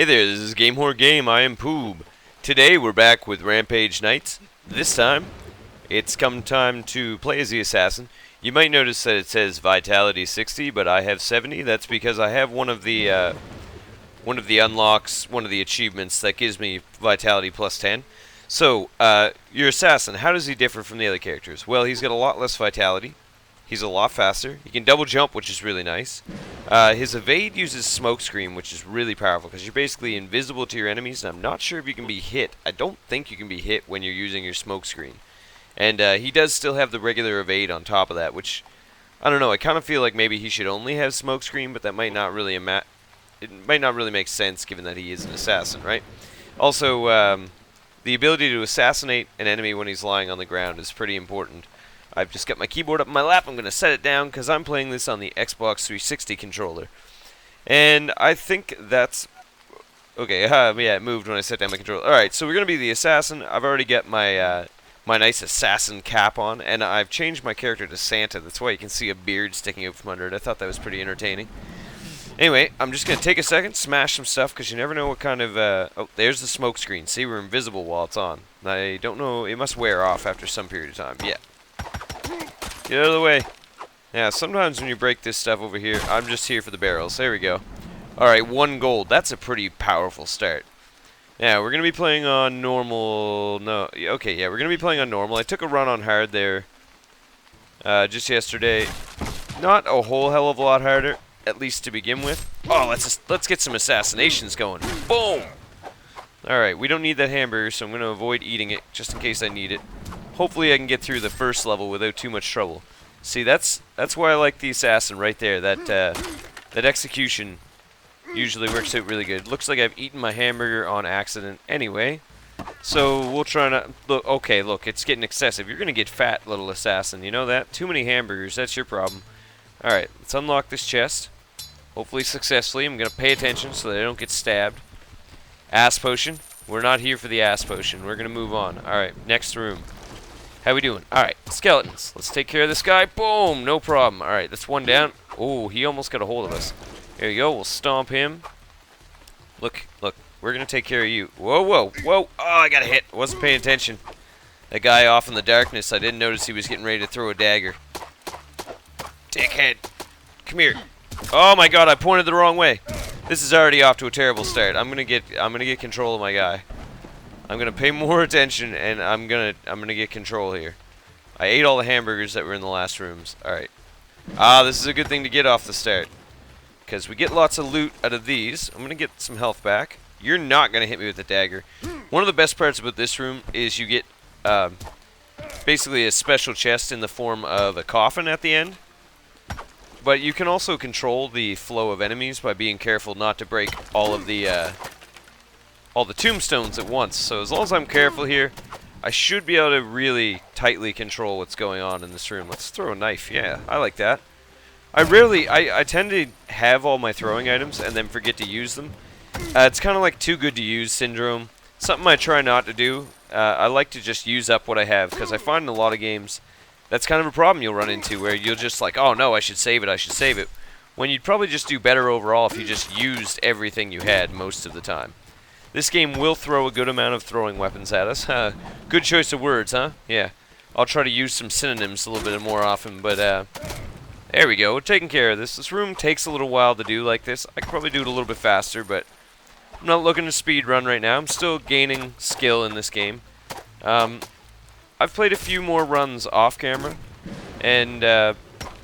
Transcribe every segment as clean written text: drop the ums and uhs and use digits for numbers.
Hey there, this is Game Hoard Game. I am Poob. Today we're back with Rampage Knights. This time, it's come time to play as the assassin. You might notice that it says Vitality 60, but I have 70. That's because I have one of the unlocks, one of the achievements that gives me Vitality plus 10. So, your assassin, how does he differ from the other characters? Well, he's got a lot less Vitality. He's a lot faster. He can double jump, which is really nice. His evade uses smokescreen, which is really powerful because you're basically invisible to your enemies, and I'm not sure if you can be hit. I don't think you can be hit when you're using your smokescreen. And he does still have the regular evade on top of that, which, I don't know, I kind of feel like maybe he should only have smokescreen, but that might not really make sense given that he is an assassin, right? Also, the ability to assassinate an enemy when he's lying on the ground is pretty important. I've just got my keyboard up in my lap. I'm going to set it down because I'm playing this on the Xbox 360 controller. And I think that's... Okay, yeah, it moved when I set down my controller. Alright, so we're going to be the assassin. I've already got my my nice assassin cap on, and I've changed my character to Santa. That's why you can see a beard sticking out from under it. I thought that was pretty entertaining. Anyway, I'm just going to take a second, smash some stuff, because you never know what kind of... Oh, there's the smoke screen. See, we're invisible while it's on. I don't know, it must wear off after some period of time. Yeah. Get out of the way. Yeah, sometimes when you break this stuff over here, I'm just here for the barrels. There we go. Alright, 1 gold. That's a pretty powerful start. Yeah, we're going to be playing on normal... No, okay, yeah, we're going to be playing on normal. I took a run on hard there just yesterday. Not a whole hell of a lot harder, at least to begin with. Oh, let's get some assassinations going. Boom! Alright, we don't need that hamburger, so I'm going to avoid eating it, just in case I need it. Hopefully I can get through the first level without too much trouble. See, that's why I like the assassin right there. That execution usually works out really good. Looks like I've eaten my hamburger on accident anyway. So we'll try not... Look, okay, look, it's getting excessive. You're going to get fat, little assassin. You know that? Too many hamburgers, that's your problem. Alright, let's unlock this chest. Hopefully successfully. I'm going to pay attention so that I don't get stabbed. Ass potion. We're not here for the ass potion. We're going to move on. Alright, next room. How we doing? Alright, skeletons. Let's take care of this guy. Boom! No problem. Alright, that's one down. Oh, he almost got a hold of us. There you go. We'll stomp him. Look. We're going to take care of you. Whoa. Oh, I got a hit. I wasn't paying attention. That guy off in the darkness, I didn't notice he was getting ready to throw a dagger. Dickhead. Come here. Oh my god, I pointed the wrong way. This is already off to a terrible start. I'm gonna get control of my guy. I'm gonna pay more attention, and I'm gonna get control here. I ate all the hamburgers that were in the last rooms. Alright. This is a good thing to get off the start, because we get lots of loot out of these. I'm gonna get some health back. You're not gonna hit me with the dagger. One of the best parts about this room is you get basically a special chest in the form of a coffin at the end. But you can also control the flow of enemies by being careful not to break all the tombstones at once. So as long as I'm careful here, I should be able to really tightly control what's going on in this room. Let's throw a knife. Yeah, I like that. I tend to have all my throwing items and then forget to use them. It's kind of like too good to use syndrome. Something I try not to do. I like to just use up what I have, because I find in a lot of games that's kind of a problem you'll run into, where you'll just like, oh no, I should save it, when you'd probably just do better overall if you just used everything you had most of the time. This game will throw a good amount of throwing weapons at us. Good choice of words, huh? Yeah. I'll try to use some synonyms a little bit more often, but there we go. We're taking care of this. This room takes a little while to do like this. I could probably do it a little bit faster, but I'm not looking to speed run right now. I'm still gaining skill in this game. I've played a few more runs off camera, and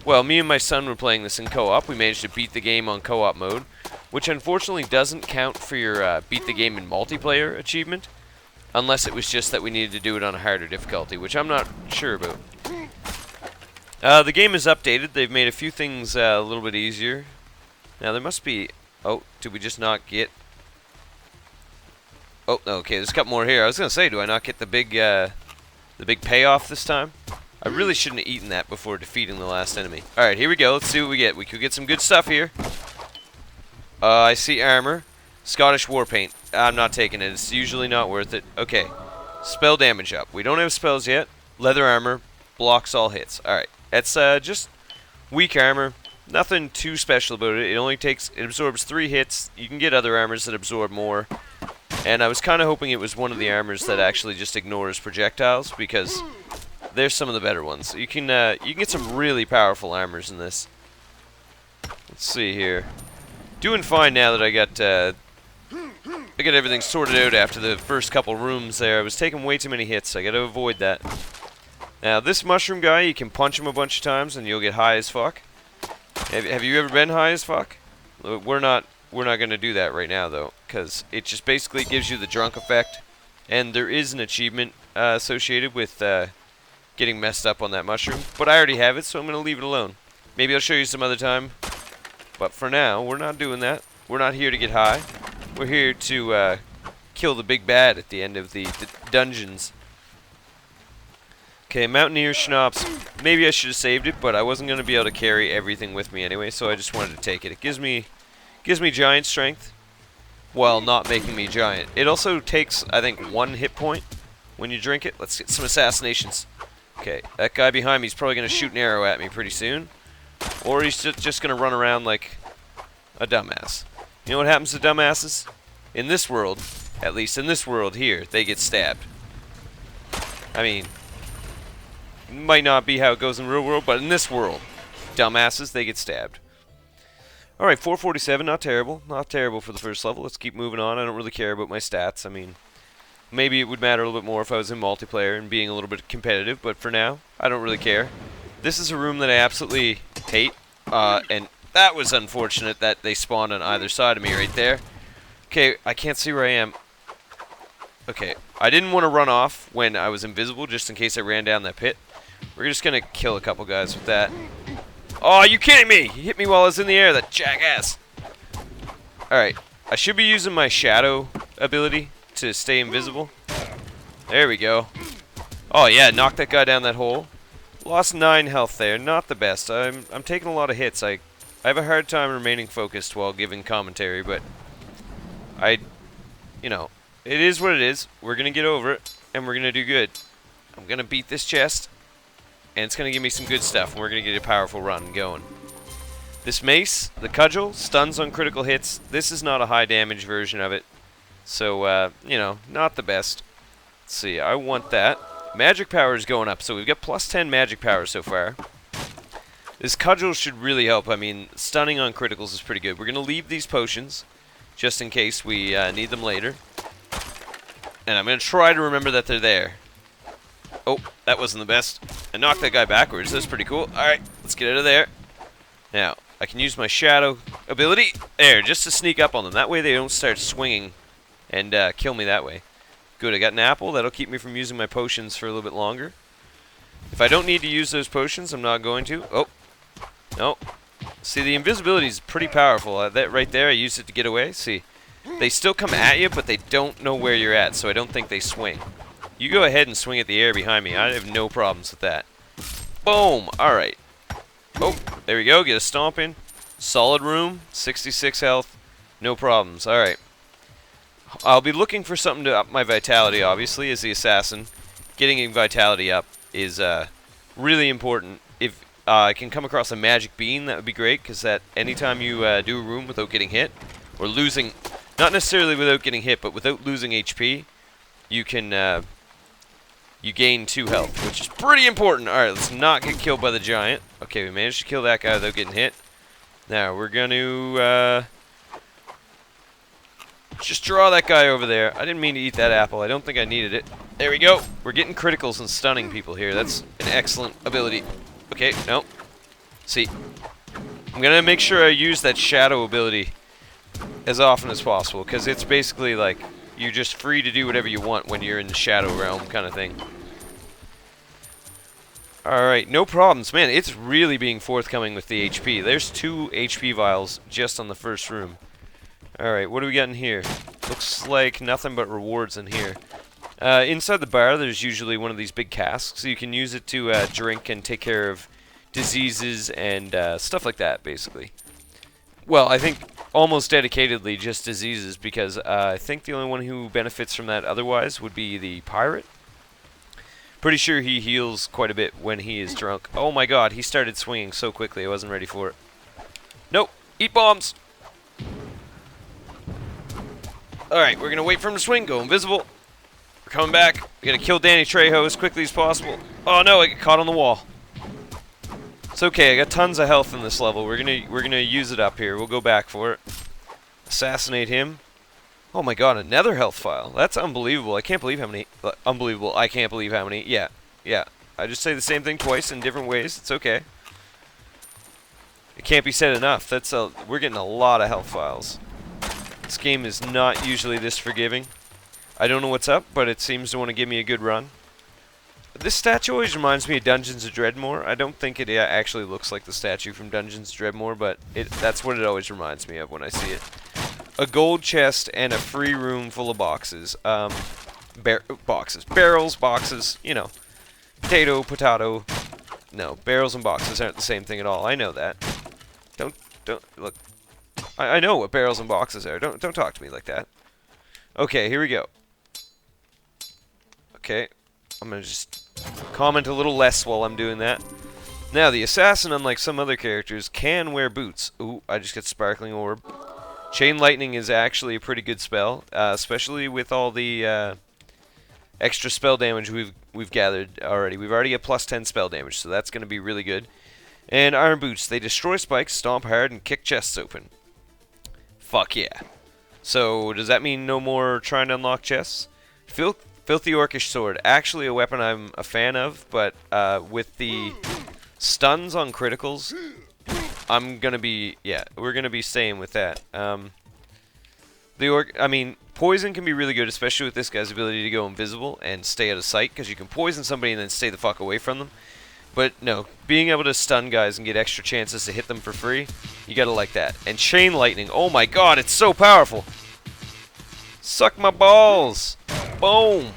well, me and my son were playing this in co-op. We managed to beat the game on co-op mode, which unfortunately doesn't count for your beat the game in multiplayer achievement, unless it was just that we needed to do it on a harder difficulty, which I'm not sure about. The game is updated. They've made a few things a little bit easier. Now there must be... Oh, did we just not get... Oh, okay, there's a couple more here. I was going to say, do I not get the big payoff this time? I really shouldn't have eaten that before defeating the last enemy. Alright, here we go. Let's see what we get. We could get some good stuff here. I see armor. Scottish war paint. I'm not taking it. It's usually not worth it. Okay. Spell damage up. We don't have spells yet. Leather armor. Blocks all hits. Alright. That's just weak armor. Nothing too special about it. It absorbs 3 hits. You can get other armors that absorb more. And I was kind of hoping it was one of the armors that actually just ignores projectiles, because there's some of the better ones. You can get some really powerful armors in this. Let's see here. Doing fine now that I got everything sorted out after the first couple rooms there. I was taking way too many hits. I got to avoid that. Now this mushroom guy, you can punch him a bunch of times and you'll get high as fuck. Have you ever been high as fuck? We're not going to do that right now though, because it just basically gives you the drunk effect, and there is an achievement associated with getting messed up on that mushroom, but I already have it, so I'm going to leave it alone. Maybe I'll show you some other time, but for now we're not doing that. We're not here to get high. We're here to kill the big bad at the end of the dungeons. Okay, Mountaineer Schnapps. Maybe I should have saved it, but I wasn't going to be able to carry everything with me anyway, so I just wanted to take it. It gives me giant strength, while not making me giant. It also takes, I think, 1 hit point when you drink it. Let's get some assassinations. Okay, that guy behind me is probably going to shoot an arrow at me pretty soon, or he's just going to run around like a dumbass. You know what happens to dumbasses? In this world, at least in this world here, they get stabbed. I mean, might not be how it goes in the real world, but in this world, dumbasses, they get stabbed. Alright, 447, not terrible. Not terrible for the first level. Let's keep moving on. I don't really care about my stats. I mean, maybe it would matter a little bit more if I was in multiplayer and being a little bit competitive, but for now, I don't really care. This is a room that I absolutely hate, and that was unfortunate that they spawned on either side of me right there. Okay, I can't see where I am. Okay, I didn't want to run off when I was invisible, just in case I ran down that pit. We're just going to kill a couple guys with that. Oh, are you kidding me? He hit me while I was in the air, that jackass. Alright, I should be using my shadow ability to stay invisible. There we go. Oh yeah, knocked that guy down that hole. Lost 9 health there, not the best. I'm taking a lot of hits. I have a hard time remaining focused while giving commentary, but you know, it is what it is. We're gonna get over it, and we're gonna do good. I'm gonna beat this chest, and it's going to give me some good stuff, and we're going to get a powerful run going. This mace, the cudgel, stuns on critical hits. This is not a high damage version of it, so, you know, not the best. Let's see, I want that. Magic power is going up, so we've got plus 10 magic power so far. This cudgel should really help. I mean, stunning on criticals is pretty good. We're going to leave these potions, just in case we need them later. And I'm going to try to remember that they're there. Oh, that wasn't the best. I knocked that guy backwards. That's pretty cool. Alright, let's get out of there. Now, I can use my shadow ability there, just to sneak up on them. That way they don't start swinging and kill me that way. Good, I got an apple. That'll keep me from using my potions for a little bit longer. If I don't need to use those potions, I'm not going to. Oh, no. See, the invisibility is pretty powerful. That right there, I used it to get away. See, they still come at you, but they don't know where you're at, so I don't think they swing. You go ahead and swing at the air behind me. I have no problems with that. Boom! Alright. Oh, there we go. Get a stomp in. Solid room. 66 health. No problems. Alright. I'll be looking for something to up my vitality, obviously, as the assassin. Getting vitality up is really important. If I can come across a magic bean, that would be great, because that anytime you do a room without getting hit, or losing, not necessarily without getting hit, but without losing HP, you can... you gain 2 health, which is pretty important. Alright, let's not get killed by the giant. Okay, we managed to kill that guy without getting hit. Now, we're going to just draw that guy over there. I didn't mean to eat that apple. I don't think I needed it. There we go. We're getting criticals and stunning people here. That's an excellent ability. Okay, no. See, I'm going to make sure I use that shadow ability as often as possible, because it's basically like you're just free to do whatever you want when you're in the shadow realm kind of thing. Alright, no problems. Man, it's really being forthcoming with the HP. There's 2 HP vials just on the first room. Alright, what do we got in here? Looks like nothing but rewards in here. Inside the bar, there's usually one of these big casks, so you can use it to drink and take care of diseases and stuff like that, basically. Well, I think almost dedicatedly just diseases, because I think the only one who benefits from that otherwise would be the pirate. Pretty sure he heals quite a bit when he is drunk. Oh my god, he started swinging so quickly, I wasn't ready for it. Nope. Eat bombs. Alright, we're going to wait for him to swing. Go invisible. We're coming back. We got to kill Danny Trejo as quickly as possible. Oh no, I get caught on the wall. It's okay. I got tons of health in this level. We're gonna use it up here. We'll go back for it. Assassinate him. Oh my god, another health file. That's unbelievable. I can't believe how many. Unbelievable. I can't believe how many. Yeah. I just say the same thing twice in different ways. It's okay. It can't be said enough. We're getting a lot of health files. This game is not usually this forgiving. I don't know what's up, but it seems to want to give me a good run. This statue always reminds me of Dungeons of Dreadmore. I don't think it actually looks like the statue from Dungeons of Dreadmore, but that's what it always reminds me of when I see it. A gold chest and a free room full of boxes. Boxes. Barrels, boxes, you know. Potato. No, barrels and boxes aren't the same thing at all. I know that. Don't, look. I know what barrels and boxes are. Don't talk to me like that. Okay, here we go. Okay, I'm gonna just comment a little less while I'm doing that. Now, the assassin, unlike some other characters, can wear boots. Ooh, I just got sparkling orb. Chain lightning is actually a pretty good spell, especially with all the extra spell damage we've gathered already. We've already got plus 10 spell damage, so that's gonna be really good. And iron boots, they destroy spikes, stomp hard, and kick chests open. Fuck yeah. So, does that mean no more trying to unlock chests? Filthy Orcish Sword. Actually a weapon I'm a fan of, but with the stuns on criticals, we're gonna be staying with that. Poison can be really good, especially with this guy's ability to go invisible and stay out of sight, because you can poison somebody and then stay the fuck away from them. But no, being able to stun guys and get extra chances to hit them for free, you gotta like that. And chain lightning, oh my god, it's so powerful! Suck my balls! Boom!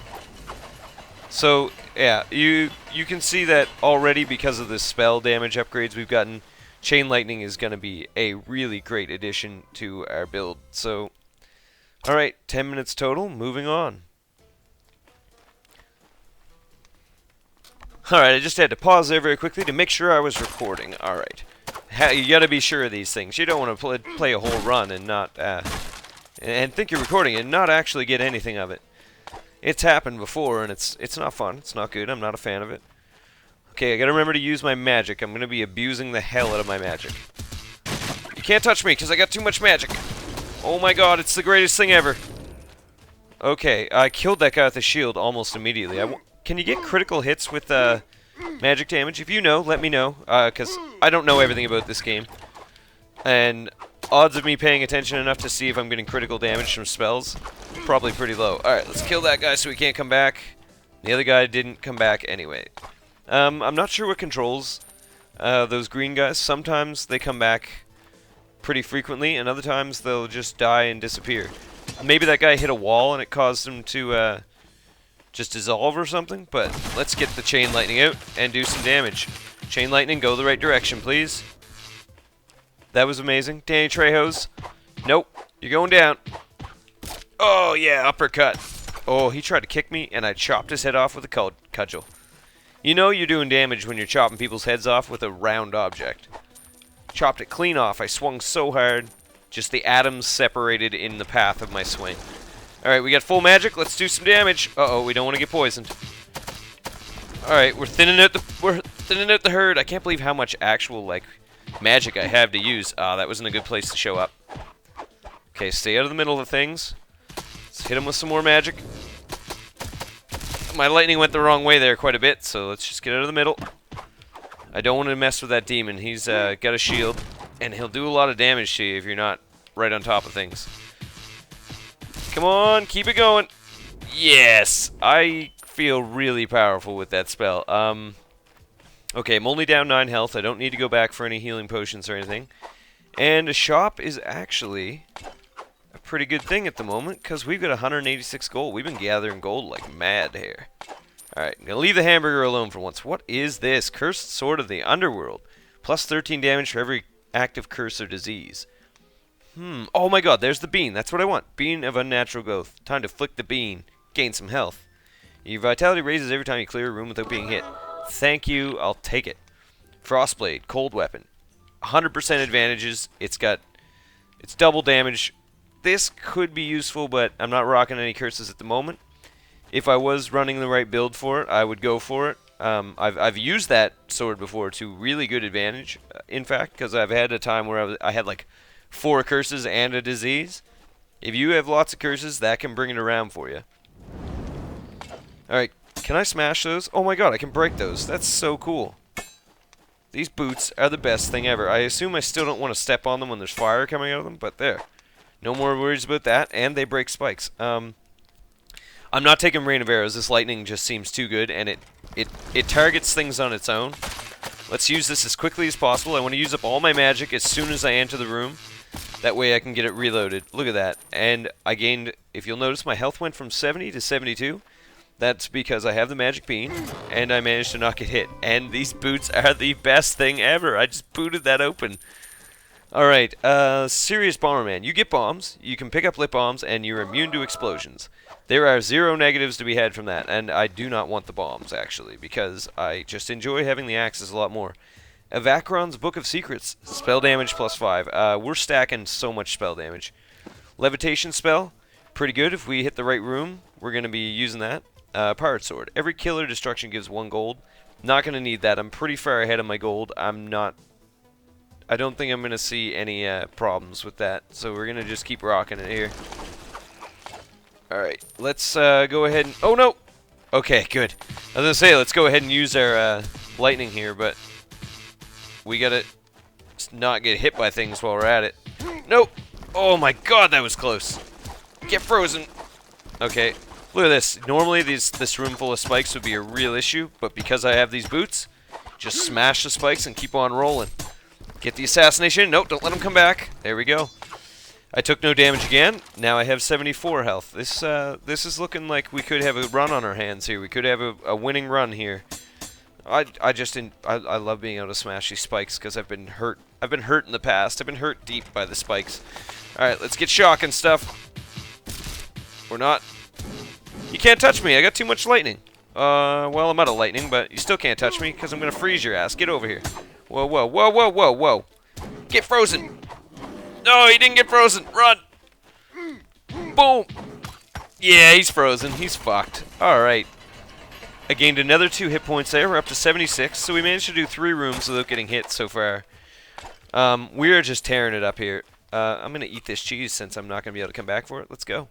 So, yeah, you can see that already because of the spell damage upgrades we've gotten. Chain lightning is gonna be a really great addition to our build. So, alright, 10 minutes total, moving on. Alright, I just had to pause there very quickly to make sure I was recording. Alright. You gotta be sure of these things. You don't want to play a whole run and not, and think you're recording and not actually get anything of it. It's happened before, and it's not fun. It's not good. I'm not a fan of it. Okay, I gotta remember to use my magic. I'm gonna be abusing the hell out of my magic. You can't touch me, because I got too much magic. Oh my god, it's the greatest thing ever. Okay, I killed that guy with the shield almost immediately. Can you get critical hits with magic damage? If you know, let me know, because I don't know everything about this game. And odds of me paying attention enough to see if I'm getting critical damage from spells, probably pretty low. Alright, let's kill that guy so he can't come back. The other guy didn't come back anyway. I'm not sure what controls those green guys. Sometimes they come back pretty frequently, and other times they'll just die and disappear. Maybe that guy hit a wall and it caused him to just dissolve or something, but let's get the chain lightning out and do some damage. Chain lightning, go the right direction, please. That was amazing. Danny Trejo's. Nope, you're going down. Oh yeah, uppercut. Oh, he tried to kick me and I chopped his head off with a cudgel. You know you're doing damage when you're chopping people's heads off with a round object. Chopped it clean off. I swung so hard, just the atoms separated in the path of my swing. Alright, we got full magic. Let's do some damage. Uh-oh, we don't want to get poisoned. Alright, we're thinning out the herd. I can't believe how much actual, like, magic I have to use. Ah, that wasn't a good place to show up. Okay, stay out of the middle of things. Let's hit him with some more magic. My lightning went the wrong way there quite a bit, so let's just get out of the middle. I don't want to mess with that demon. He's got a shield, and he'll do a lot of damage to you if you're not right on top of things. Come on, keep it going. Yes! I feel really powerful with that spell. Okay, I'm only down 9 health. I don't need to go back for any healing potions or anything. And a shop is actually a pretty good thing at the moment, because we've got 186 gold. We've been gathering gold like mad here. Alright, I'm going to leave the hamburger alone for once. What is this? Cursed Sword of the Underworld. Plus 13 damage for every active curse or disease. Oh my god, there's the bean. That's what I want. Bean of unnatural growth. Time to flick the bean. Gain some health. Your vitality raises every time you clear a room without being hit. Thank you, I'll take it. Frostblade, cold weapon. 100% advantages. It's double damage. This could be useful, but I'm not rocking any curses at the moment. If I was running the right build for it, I would go for it. I've used that sword before to really good advantage, in fact, because I've had a time where I had like 4 curses and a disease. If you have lots of curses, that can bring it around for you. Alright, can I smash those? Oh my god, I can break those. That's so cool. These boots are the best thing ever. I assume I still don't want to step on them when there's fire coming out of them, but there. No more worries about that, and they break spikes. I'm not taking Rain of Arrows. This lightning just seems too good, and it targets things on its own. Let's use this as quickly as possible. I want to use up all my magic as soon as I enter the room. That way I can get it reloaded. Look at that. And I gained, if you'll notice, my health went from 70 to 72. That's because I have the magic bean, and I managed to not get hit. And these boots are the best thing ever. I just booted that open. Alright, Serious Bomberman. You get bombs, you can pick up lip bombs, and you're immune to explosions. There are 0 negatives to be had from that, and I do not want the bombs, actually, because I just enjoy having the axes a lot more. Evacron's Book of Secrets. Spell damage plus 5. We're stacking so much spell damage. Levitation spell. Pretty good. If we hit the right room, we're going to be using that. Pirate Sword. Every kill or destruction gives 1 gold. Not going to need that. I'm pretty far ahead of my gold. I don't think I'm going to see any problems with that. So we're going to just keep rocking it here. Alright, let's go ahead and... Oh, no! Okay, good. I was going to say, let's go ahead and use our lightning here, but we got to not get hit by things while we're at it. Nope! Oh my god, that was close. Get frozen! Okay, look at this. Normally this room full of spikes would be a real issue, but because I have these boots, just smash the spikes and keep on rolling. Get the assassination. Nope, don't let him come back. There we go. I took no damage again. Now I have 74 health. This is looking like we could have a run on our hands here. We could have a winning run here. I love being able to smash these spikes because I've been hurt. I've been hurt in the past. I've been hurt deep by the spikes. Alright, let's get shocking stuff. Or not. You can't touch me. I got too much lightning. Well, I'm out of lightning, but you still can't touch me because I'm going to freeze your ass. Get over here. Whoa, whoa, whoa, whoa, whoa, whoa. Get frozen. No, he didn't get frozen. Run. Boom. Yeah, he's frozen. He's fucked. Alright. I gained another 2 hit points there. We're up to 76, so we managed to do 3 rooms without getting hit so far. We are just tearing it up here. I'm going to eat this cheese since I'm not going to be able to come back for it. Let's go.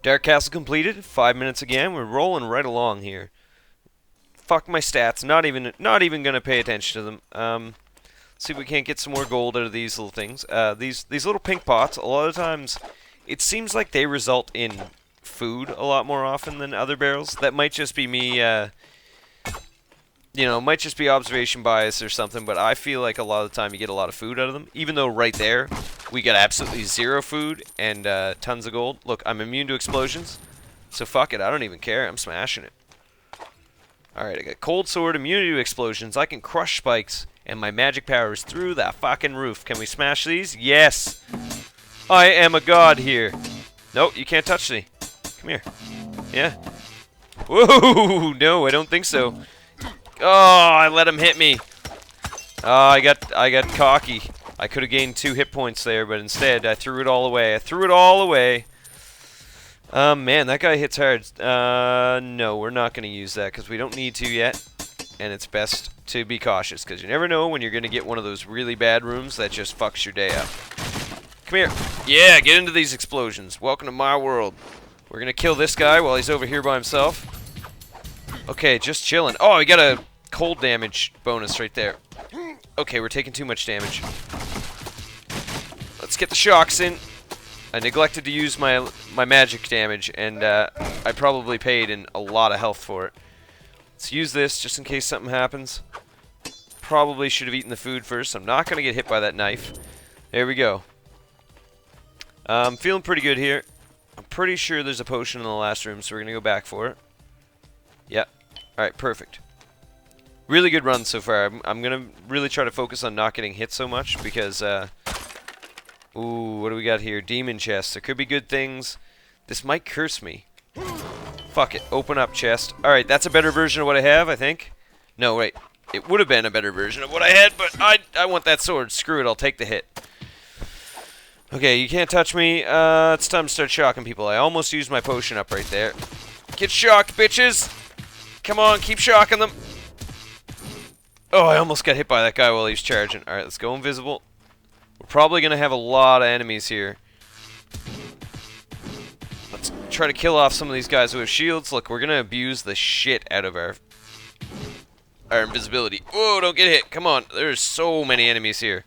Dark Castle completed. 5 minutes again. We're rolling right along here. Fuck my stats. Not even going to pay attention to them. See if we can't get some more gold out of these little things. These little pink pots, a lot of times, it seems like they result in food a lot more often than other barrels. That might just be me, you know, might just be observation bias or something, but I feel like a lot of the time you get a lot of food out of them. Even though right there, we got absolutely 0 food and tons of gold. Look, I'm immune to explosions, so fuck it, I don't even care. I'm smashing it. Alright, I got Cold Sword, immunity to explosions. I can crush spikes. And my magic power is through that fucking roof. Can we smash these? Yes! I am a god here. Nope, you can't touch me. Come here. Yeah. Whoa! No, I don't think so. Oh, I let him hit me. Oh, I got cocky. I could have gained 2 hit points there, but instead I threw it all away. I threw it all away. Man, that guy hits hard. No, we're not going to use that because we don't need to yet. And it's best to be cautious, because you never know when you're going to get one of those really bad rooms that just fucks your day up. Come here. Yeah, get into these explosions. Welcome to my world. We're going to kill this guy while he's over here by himself. Okay, just chilling. Oh, we got a cold damage bonus right there. Okay, we're taking too much damage. Let's get the shocks in. I neglected to use my magic damage, and I probably paid in a lot of health for it. Let's use this just in case something happens. Probably should have eaten the food first. I'm not going to get hit by that knife. There we go. I'm feeling pretty good here. I'm pretty sure there's a potion in the last room, so we're going to go back for it. Yep. Alright, perfect. Really good run so far. I'm going to really try to focus on not getting hit so much because... ooh, what do we got here? Demon chest. There could be good things. This might curse me. Fuck it. Open up chest. Alright, that's a better version of what I have, I think. No, wait. It would have been a better version of what I had, but I want that sword. Screw it, I'll take the hit. Okay, you can't touch me. It's time to start shocking people. I almost used my potion up right there. Get shocked, bitches! Come on, keep shocking them. Oh, I almost got hit by that guy while he was charging. Alright, let's go invisible. We're probably going to have a lot of enemies here. Let's try to kill off some of these guys who have shields. Look, we're going to abuse the shit out of our invisibility. Whoa, don't get hit. Come on. There's so many enemies here.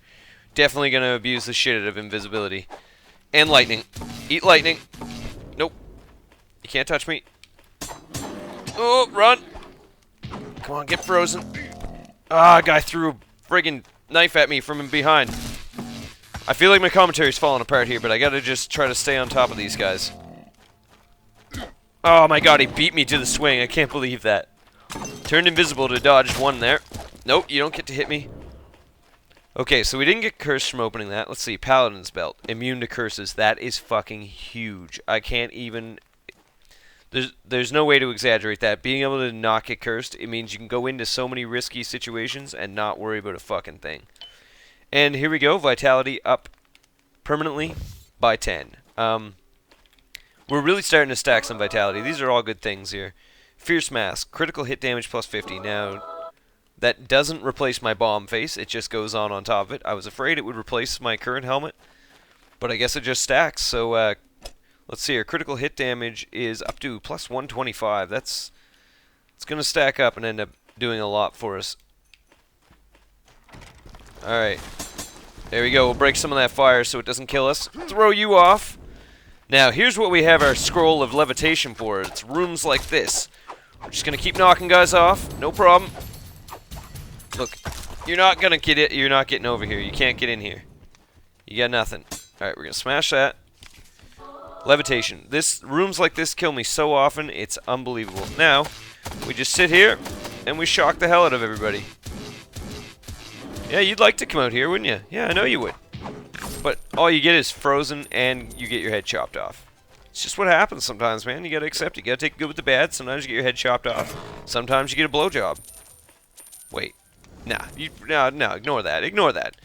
Definitely going to abuse the shit out of invisibility. And lightning. Eat lightning. Nope. You can't touch me. Oh, run. Come on, get frozen. Ah, guy threw a friggin' knife at me from behind. I feel like my commentary's falling apart here, but I gotta just try to stay on top of these guys. Oh my god, he beat me to the swing. I can't believe that. Turned invisible to dodge one there. Nope, you don't get to hit me. Okay, so we didn't get cursed from opening that. Let's see, Paladin's Belt. Immune to curses. That is fucking huge. I can't even... There's no way to exaggerate that. Being able to not get cursed, it means you can go into so many risky situations and not worry about a fucking thing. And here we go, Vitality up permanently by 10. We're really starting to stack some Vitality. These are all good things here. Fierce Mask, critical hit damage plus 50. Now, that doesn't replace my bomb face, it just goes on top of it. I was afraid it would replace my current helmet, but I guess it just stacks. So, let's see here. Critical hit damage is up to plus 125. It's going to stack up and end up doing a lot for us. Alright. There we go. We'll break some of that fire so it doesn't kill us. Throw you off. Now, here's what we have our scroll of levitation for. It's rooms like this. We're just going to keep knocking guys off. No problem. Look, you're not going to get it. You're not getting over here. You can't get in here. You got nothing. Alright, we're going to smash that. Levitation. Rooms like this kill me so often, it's unbelievable. Now, we just sit here, and we shock the hell out of everybody. Yeah, you'd like to come out here, wouldn't you? Yeah, I know you would. But all you get is frozen, and you get your head chopped off. It's just what happens sometimes, man. You gotta accept it. You gotta take the good with the bad. Sometimes you get your head chopped off. Sometimes you get a blowjob. Wait. Nah. No, ignore that. Ignore that.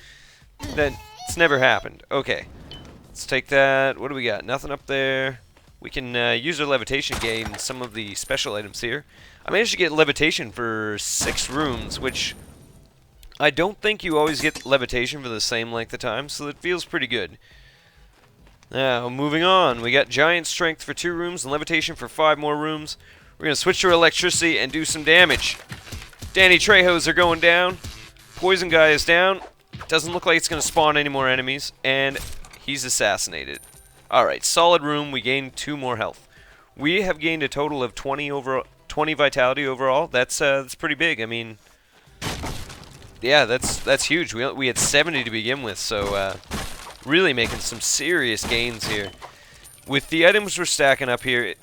It's never happened. Okay. Let's take that. What do we got? Nothing up there. We can use our levitation to gain some of the special items here. I managed to get levitation for 6 rooms, which I don't think you always get levitation for the same length of time, so it feels pretty good. Now, moving on. We got giant strength for 2 rooms and levitation for 5 more rooms. We're going to switch to electricity and do some damage. Danny Trejos are going down. Poison guy is down. Doesn't look like it's going to spawn any more enemies, and he's assassinated. Alright, solid room. We gained 2 more health. We have gained a total of 20 vitality overall. That's pretty big. I mean, yeah, that's huge. We had 70 to begin with, so really making some serious gains here. With the items we're stacking up here,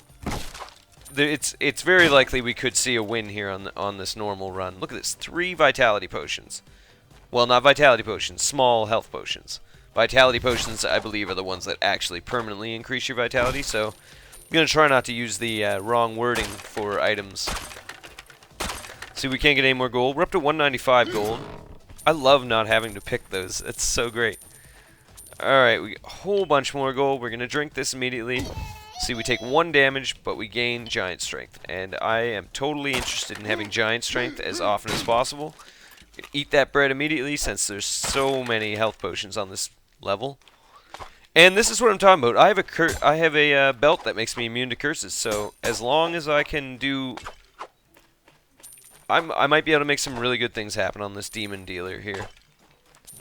it's very likely we could see a win here on this normal run. Look at this, 3 vitality potions. Well, not vitality potions, small health potions. Vitality potions, I believe, are the ones that actually permanently increase your vitality, so I'm going to try not to use the wrong wording for items. See, we can't get any more gold. We're up to 195 gold. I love not having to pick those. It's so great. Alright, we get a whole bunch more gold. We're going to drink this immediately. See, we take 1 damage, but we gain giant strength. And I am totally interested in having giant strength as often as possible. Eat that bread immediately since there's so many health potions on this level. And this is what I'm talking about. I have a belt that makes me immune to curses, so as long as I can do... I might be able to make some really good things happen on this demon dealer here.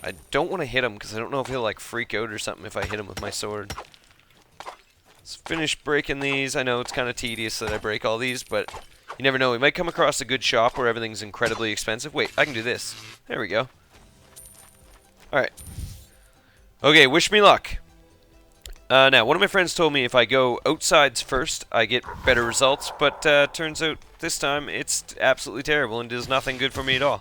I don't want to hit him because I don't know if he'll like freak out or something if I hit him with my sword. Let's finish breaking these. I know it's kind of tedious that I break all these, but you never know. We might come across a good shop where everything's incredibly expensive. Wait, I can do this. There we go. Alright. Okay, wish me luck. Now, one of my friends told me if I go outsides first, I get better results, but turns out this time it's absolutely terrible and does nothing good for me at all.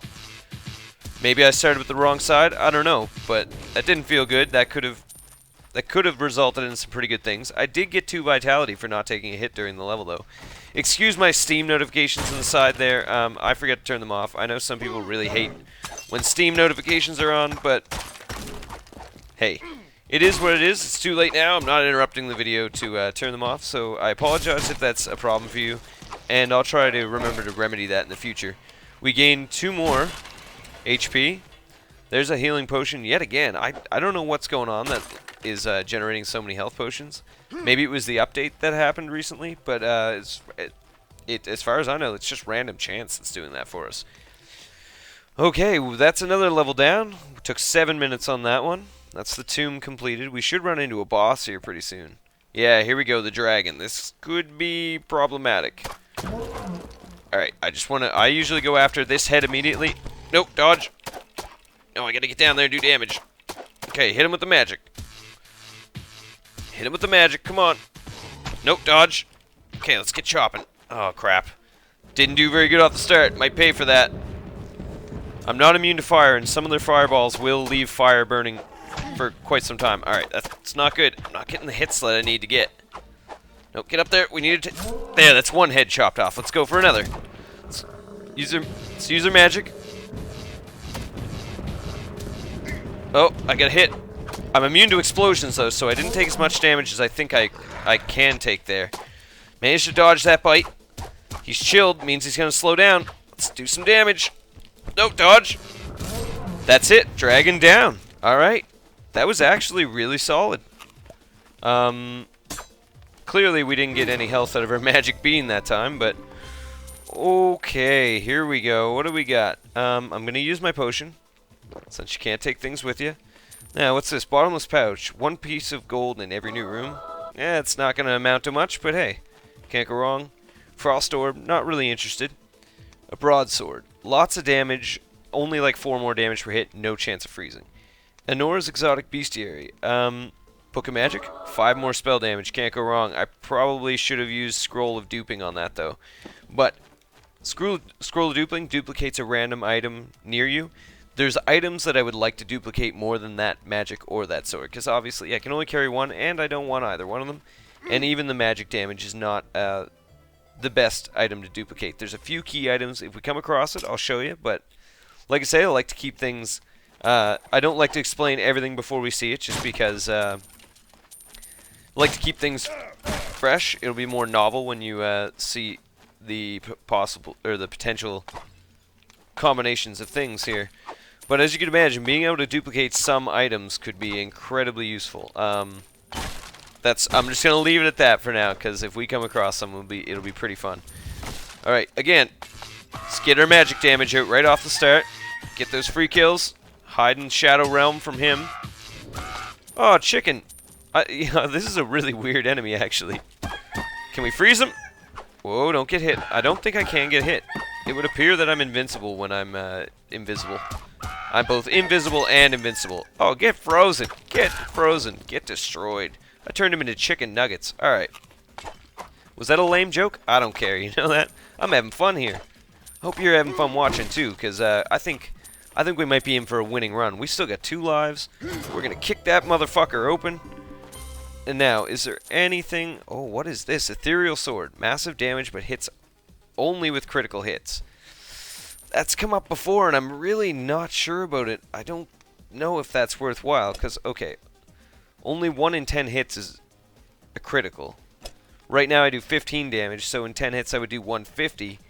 Maybe I started with the wrong side, I don't know, but that didn't feel good. That could have resulted in some pretty good things. I did get 2 vitality for not taking a hit during the level, though. Excuse my Steam notifications on the side there. I forget to turn them off. I know some people really hate when Steam notifications are on, but hey, it is what it is. It's too late now. I'm not interrupting the video to turn them off, so I apologize if that's a problem for you, and I'll try to remember to remedy that in the future. We gained 2 more HP. There's a healing potion yet again. I don't know what's going on that is generating so many health potions. Maybe it was the update that happened recently, but as far as I know, it's just random chance that's doing that for us. Okay, well, that's another level down. We took 7 minutes on that one. That's the tomb completed. We should run into a boss here pretty soon. Yeah, here we go, the dragon. This could be problematic. Alright, I usually go after this head immediately. Nope, dodge. No, I gotta get down there and do damage. Okay, hit him with the magic. Hit him with the magic, come on. Nope, dodge. Okay, let's get chopping. Oh, crap. Didn't do very good off the start. Might pay for that. I'm not immune to fire, and some of their fireballs will leave fire burning for quite some time. Alright, that's not good. I'm not getting the hits that I need to get. Nope, get up there. We need to... There, that's one head chopped off. Let's go for another. Let's use their magic. Oh, I got hit. I'm immune to explosions, though, so I didn't take as much damage as I think I can take there. Managed to dodge that bite. He's chilled, means he's going to slow down. Let's do some damage. No, dodge. That's it. Dragon down. Alright. That was actually really solid. Clearly we didn't get any health out of our magic bean that time, but... Okay, here we go. What do we got? I'm going to use my potion, since you can't take things with you. Now, what's this? Bottomless pouch. 1 piece of gold in every new room. Yeah, it's not going to amount to much, but hey, can't go wrong. Frost orb, not really interested. A broadsword. Lots of damage, only like 4 more damage per hit, no chance of freezing. Anora's exotic bestiary. Book of magic, 5 more spell damage, can't go wrong. I probably should have used Scroll of Duping on that though. But Scroll of Duping duplicates a random item near you. There's items that I would like to duplicate more than that magic or that sword, because obviously I can only carry one, and I don't want either one of them. And even the magic damage is not the best item to duplicate. There's a few key items. If we come across it, I'll show you, but like I say, I like to keep things... I don't like to explain everything before we see it, just because I like to keep things fresh. It'll be more novel when you see the potential combinations of things here. But as you can imagine, being able to duplicate some items could be incredibly useful. I'm just gonna leave it at that for now, because if we come across some, it'll be pretty fun. All right, again, let's get our magic damage out right off the start. Get those free kills. Hide in Shadow Realm from him. Oh, chicken. This is a really weird enemy, actually. Can we freeze him? Whoa, don't get hit. I don't think I can get hit. It would appear that I'm invincible when I'm invisible. I'm both invisible and invincible. Oh, get frozen. Get frozen. Get destroyed. I turned him into chicken nuggets. Alright. Was that a lame joke? I don't care. You know that? I'm having fun here. Hope you're having fun watching, too, because I think we might be in for a winning run. We still got 2 lives. We're going to kick that motherfucker open. And now, is there anything... Oh, what is this? Ethereal Sword. Massive damage, but hits only with critical hits. That's come up before, and I'm really not sure about it. I don't know if that's worthwhile, because, okay, only 1 in 10 hits is a critical. Right now I do 15 damage, so in 10 hits I would do 150.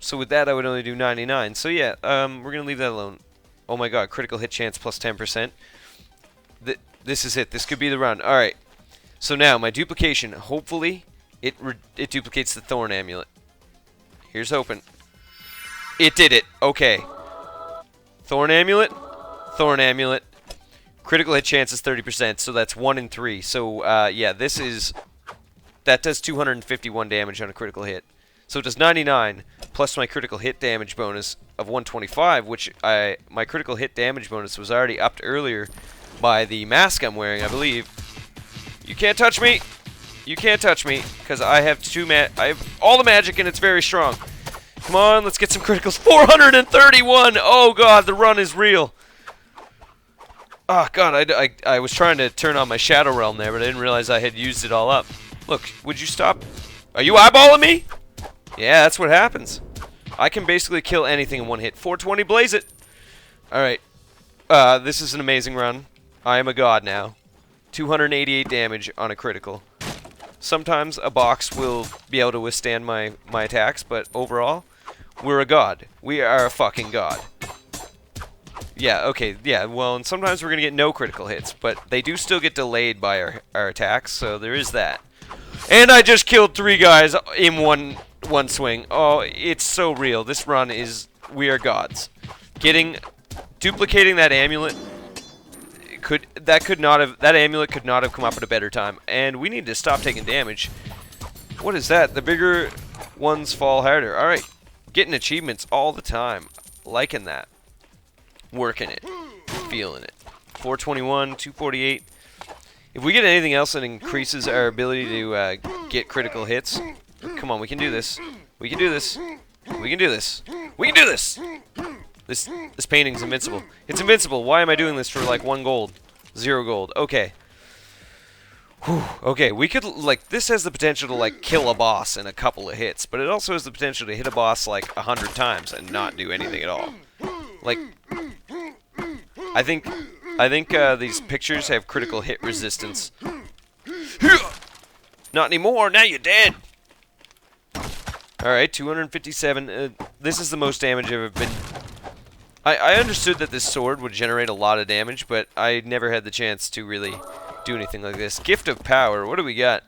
So with that I would only do 99. So yeah, we're going to leave that alone. Oh my god, critical hit chance plus 10%. This is it. This could be the run. Alright. So now, my duplication. Hopefully, it duplicates the Thorn Amulet. Here's hoping. It did it. Okay. Thorn Amulet. Thorn Amulet. Critical hit chance is 30%, so that's 1 in 3. So, yeah, that does 251 damage on a critical hit. So it does 99, plus my critical hit damage bonus of 125, which my critical hit damage bonus was already upped earlier by the mask I'm wearing, I believe. You can't touch me! You can't touch me, because I have I have all the magic and it's very strong. Come on, let's get some criticals. 431! Oh god, the run is real. Oh god, I was trying to turn on my Shadow Realm there, but I didn't realize I had used it all up. Look, would you stop? Are you eyeballing me? Yeah, that's what happens. I can basically kill anything in one hit. 420, blaze it! Alright. This is an amazing run. I am a god now. 288 damage on a critical. Sometimes a box will be able to withstand my attacks, but overall, we're a god. We are a fucking god. Yeah, okay, yeah, well, and sometimes we're going to get no critical hits, but they do still get delayed by our attacks, so there is that. And I just killed 3 guys in one swing. Oh, it's so real. This run is, we are gods. Duplicating that amulet, that amulet could not have come up at a better time, and we need to stop taking damage. What is that? The bigger ones fall harder. Alright, getting achievements all the time. Liking that. Working it. Feeling it. 421, 248. If we get anything else that increases our ability to get critical hits, come on, we can do this. We can do this. We can do this. We can do this! This painting's invincible. It's invincible. Why am I doing this for like 1 gold? 0 gold. Okay. Whew. Okay, we could, like, this has the potential to, like, kill a boss in a couple of hits, but it also has the potential to hit a boss, like, 100 times and not do anything at all. Like, I think these pictures have critical hit resistance. Not anymore, now you're dead! Alright, 257. This is the most damage I've ever been... I understood that this sword would generate a lot of damage, but I never had the chance to really do anything like this. Gift of Power, what do we got?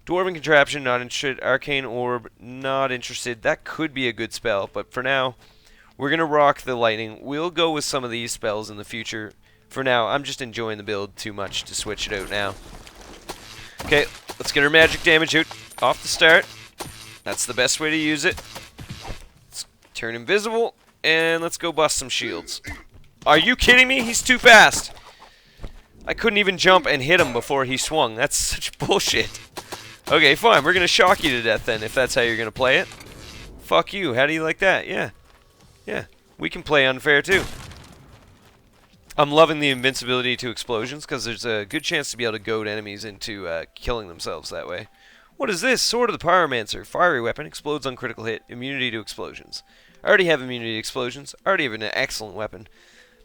Dwarven Contraption, not interested. Arcane Orb, not interested. That could be a good spell, but for now, we're going to rock the lightning. We'll go with some of these spells in the future. For now, I'm just enjoying the build too much to switch it out now. Okay, let's get our magic damage out off the start. That's the best way to use it. Let's turn invisible, and let's go bust some shields. Are you kidding me? He's too fast. I couldn't even jump and hit him before he swung. That's such bullshit. Okay, fine. We're going to shock you to death then, if that's how you're going to play it. Fuck you. How do you like that? Yeah. Yeah. We can play unfair, too. I'm loving the invincibility to explosions, because there's a good chance to be able to goad enemies into killing themselves that way. What is this? Sword of the Pyromancer. Fiery weapon. Explodes on critical hit. Immunity to explosions. I already have immunity to explosions. I already have an excellent weapon.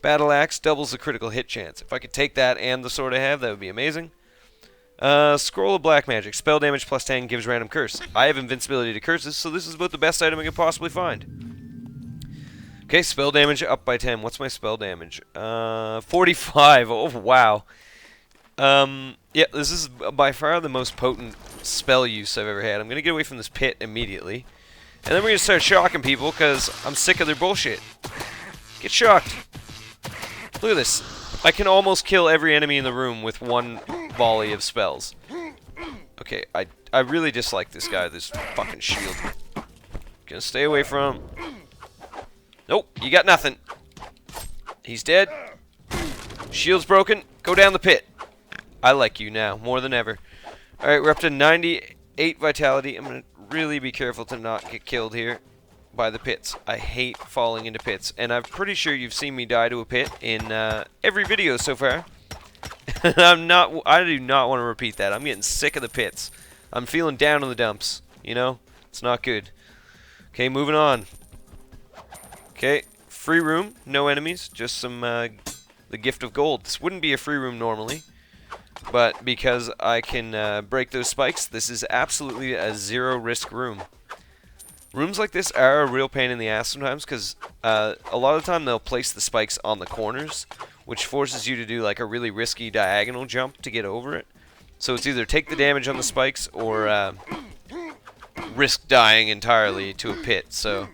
Battle Axe doubles the critical hit chance. If I could take that and the sword I have, that would be amazing. Scroll of Black Magic. Spell damage plus 10 gives random curse. I have invincibility to curses, so this is about the best item I could possibly find. Okay, spell damage up by 10. What's my spell damage? 45. Oh, wow. Yeah, this is by far the most potent spell use I've ever had. I'm going to get away from this pit immediately. And then we're going to start shocking people, because I'm sick of their bullshit. Get shocked. Look at this. I can almost kill every enemy in the room with one volley of spells. Okay, I really dislike this guy, this fucking shield. Gonna stay away from him. Nope, you got nothing. He's dead. Shield's broken. Go down the pit. I like you now, more than ever. Alright, we're up to 98 vitality. I'm gonna really be careful to not get killed here by the pits. I hate falling into pits, and I'm pretty sure you've seen me die to a pit in every video so far. I do not want to repeat that. I'm getting sick of the pits. I'm feeling down in the dumps, you know? It's not good. Okay, moving on. Okay, free room, no enemies, just some the gift of gold. This wouldn't be a free room normally, but because I can break those spikes, this is absolutely a zero risk room. Rooms like this are a real pain in the ass sometimes, because a lot of the time they'll place the spikes on the corners, which forces you to do like a really risky diagonal jump to get over it. So it's either take the damage on the spikes or risk dying entirely to a pit. So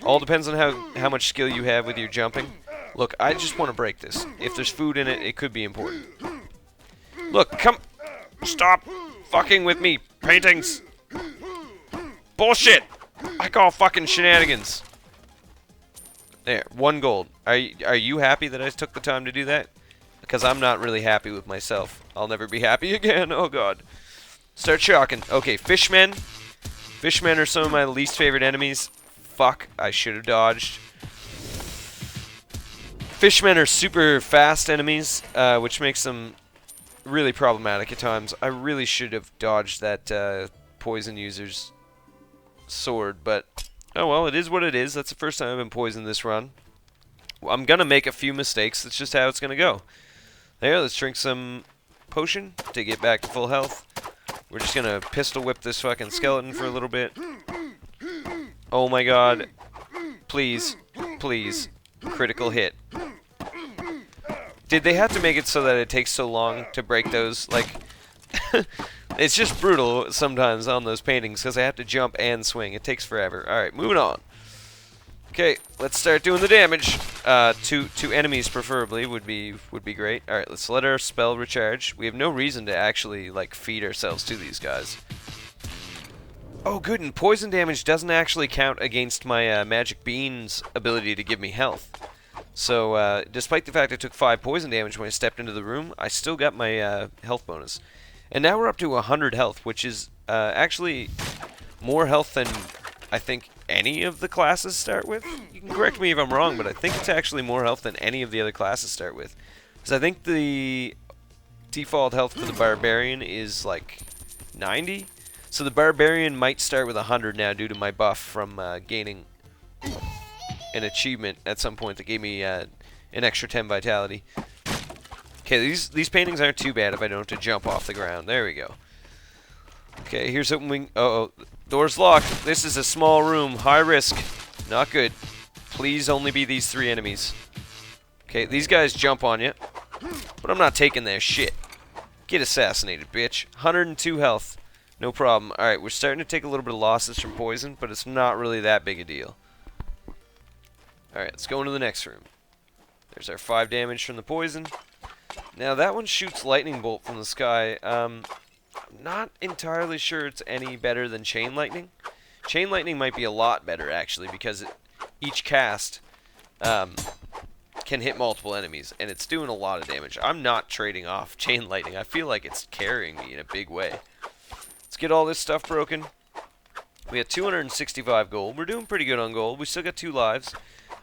all depends on how much skill you have with your jumping. Look, I just want to break this. If there's food in it, it could be important. Look, come... Stop fucking with me, paintings! Bullshit! I call fucking shenanigans. There, 1 gold. Are you happy that I took the time to do that? Because I'm not really happy with myself. I'll never be happy again. Oh god. Start shocking. Okay, fishmen. Fishmen are some of my least favorite enemies. Fuck, I should have dodged. Fishmen are super fast enemies, which makes them really problematic at times. I really should have dodged that poison user's sword, but oh well, it is what it is. That's the first time I've been poisoned this run. Well, I'm gonna make a few mistakes. That's just how it's gonna go. There, let's drink some potion to get back to full health. We're just gonna pistol whip this fucking skeleton for a little bit. Oh my god. Please. Please. Critical hit. Did they have to make it so that it takes so long to break those? Like, it's just brutal sometimes on those paintings because I have to jump and swing. It takes forever. Alright, moving on. Okay, let's start doing the damage. To enemies preferably would be great. Alright, let's let our spell recharge. We have no reason to actually, like, feed ourselves to these guys. Oh, good, and poison damage doesn't actually count against my magic bean's ability to give me health. So, despite the fact I took 5 poison damage when I stepped into the room, I still got my health bonus. And now we're up to 100 health, which is actually more health than I think any of the classes start with. You can correct me if I'm wrong, but I think it's actually more health than any of the other classes start with. Because I think the default health for the Barbarian is like 90. So the Barbarian might start with 100 now due to my buff from gaining an achievement at some point that gave me an extra 10 vitality. Okay, these paintings aren't too bad if I don't have to jump off the ground. There we go. Okay, here's something we... Uh-oh. Door's locked. This is a small room. High risk. Not good. Please only be these 3 enemies. Okay, these guys jump on you. But I'm not taking their shit. Get assassinated, bitch. 102 health. No problem. Alright, we're starting to take a little bit of losses from poison, but it's not really that big a deal. Alright, let's go into the next room. There's our 5 damage from the poison. Now, that one shoots lightning bolt from the sky. I'm not entirely sure it's any better than chain lightning. Chain lightning might be a lot better, actually, because each cast can hit multiple enemies, and it's doing a lot of damage. I'm not trading off chain lightning. I feel like it's carrying me in a big way. Let's get all this stuff broken. We have 265 gold. We're doing pretty good on gold. We still got 2 lives.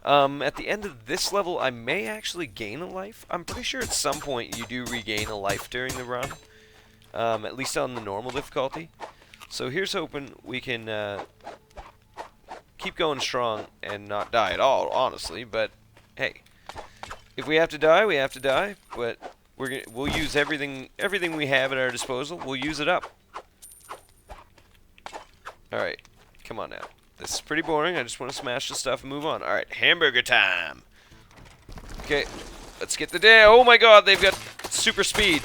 At the end of this level, I may actually gain a life. I'm pretty sure at some point you do regain a life during the run. At least on the normal difficulty. So here's hoping we can keep going strong and not die at all, honestly. But hey, if we have to die, we have to die. But we'll use everything we have at our disposal. We'll use it up. All right, come on now. This is pretty boring. I just want to smash the stuff and move on. All right, hamburger time. Okay, let's get the day. Oh my God, they've got super speed.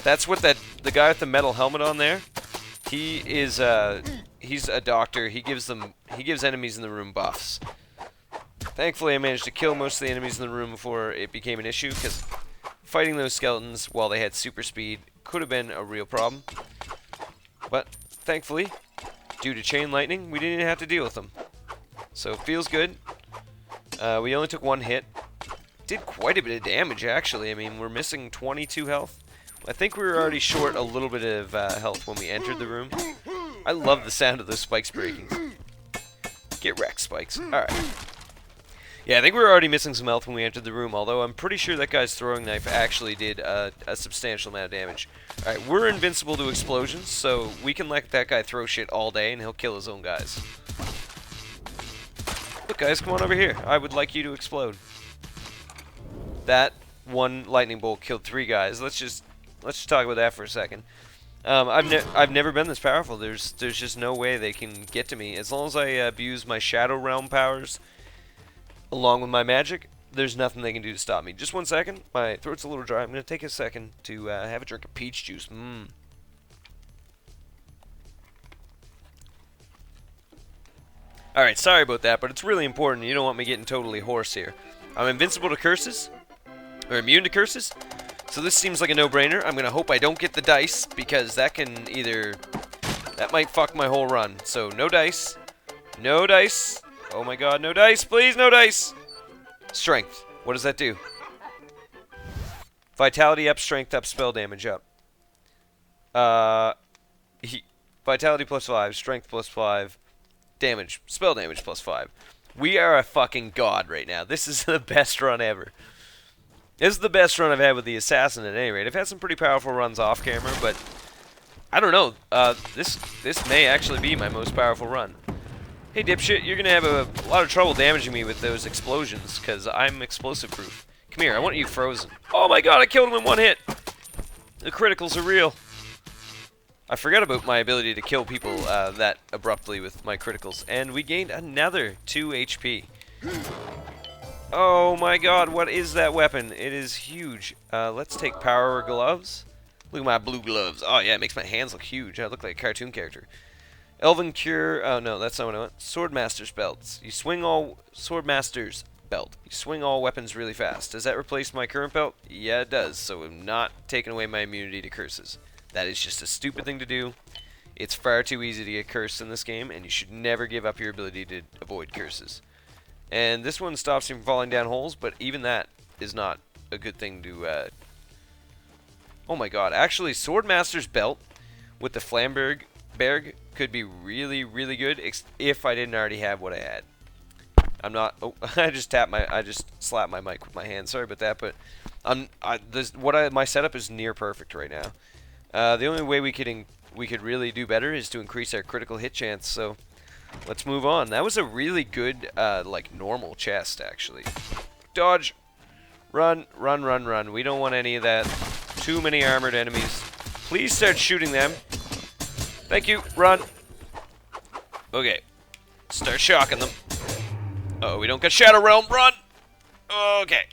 That's what the guy with the metal helmet on there. He is he's a doctor. He gives enemies in the room buffs. Thankfully, I managed to kill most of the enemies in the room before it became an issue, because fighting those skeletons while they had super speed could have been a real problem. But thankfully, due to chain lightning, we didn't have to deal with them. So it feels good. We only took 1 hit. Did quite a bit of damage, actually. I mean, we're missing 22 health. I think we were already short a little bit of health when we entered the room. I love the sound of those spikes breaking. Get wrecked, spikes. Alright. Yeah, I think we were already missing some health when we entered the room, although I'm pretty sure that guy's throwing knife actually did a substantial amount of damage. Alright, we're invincible to explosions, so we can let that guy throw shit all day and he'll kill his own guys. Look, guys, come on over here. I would like you to explode. That 1 lightning bolt killed 3 guys. Let's just talk about that for a second. I've never been this powerful. There's just no way they can get to me. As long as I abuse my Shadow Realm powers along with my magic, there's nothing they can do to stop me. Just 1 second. My throat's a little dry. I'm going to take a second to have a drink of peach juice. Alright, sorry about that, but it's really important. You don't want me getting totally hoarse here. I'm invincible to curses, or immune to curses, so this seems like a no-brainer. I'm going to hope I don't get the dice, because that can either... that might fuck my whole run. So, no dice. No dice. Oh my God, no dice. Please, no dice. Strength. What does that do? Vitality up, strength up, spell damage up. Vitality plus 5, strength plus 5, damage, spell damage plus 5. We are a fucking god right now. This is the best run ever. This is the best run I've had with the assassin at any rate. I've had some pretty powerful runs off camera, but I don't know. This may actually be my most powerful run. Hey, dipshit, you're gonna have a lot of trouble damaging me with those explosions, because I'm explosive-proof. Come here, I want you frozen. Oh my god, I killed him in one hit! The criticals are real. I forgot about my ability to kill people that abruptly with my criticals, and we gained another 2 HP. Oh my god, what is that weapon? It is huge. Let's take power gloves. Look at my blue gloves. Oh yeah, it makes my hands look huge. I look like a cartoon character. Elven Cure. Oh no, that's not what I want. Swordmaster's belts. You swing all Swordmaster's belt. You swing all weapons really fast. Does that replace my current belt? Yeah, it does. So I'm not taking away my immunity to curses. That is just a stupid thing to do. It's far too easy to get cursed in this game, and you should never give up your ability to avoid curses. And this one stops you from falling down holes, but even that is not a good thing to... Oh my god, actually, Swordmaster's belt with the Flamberg could be really, really good if I didn't already have what I had. I'm not... Oh, I just slapped my mic with my hand. Sorry about that, but my setup is near perfect right now. The only way we could really do better is to increase our critical hit chance. So let's move on. That was a really good like normal chest actually. Dodge, run, run, run, run. We don't want any of that. Too many armored enemies. Please start shooting them. Thank you. Run. Okay. Start shocking them. Uh oh, we don't get Shadow Realm. Run. Okay.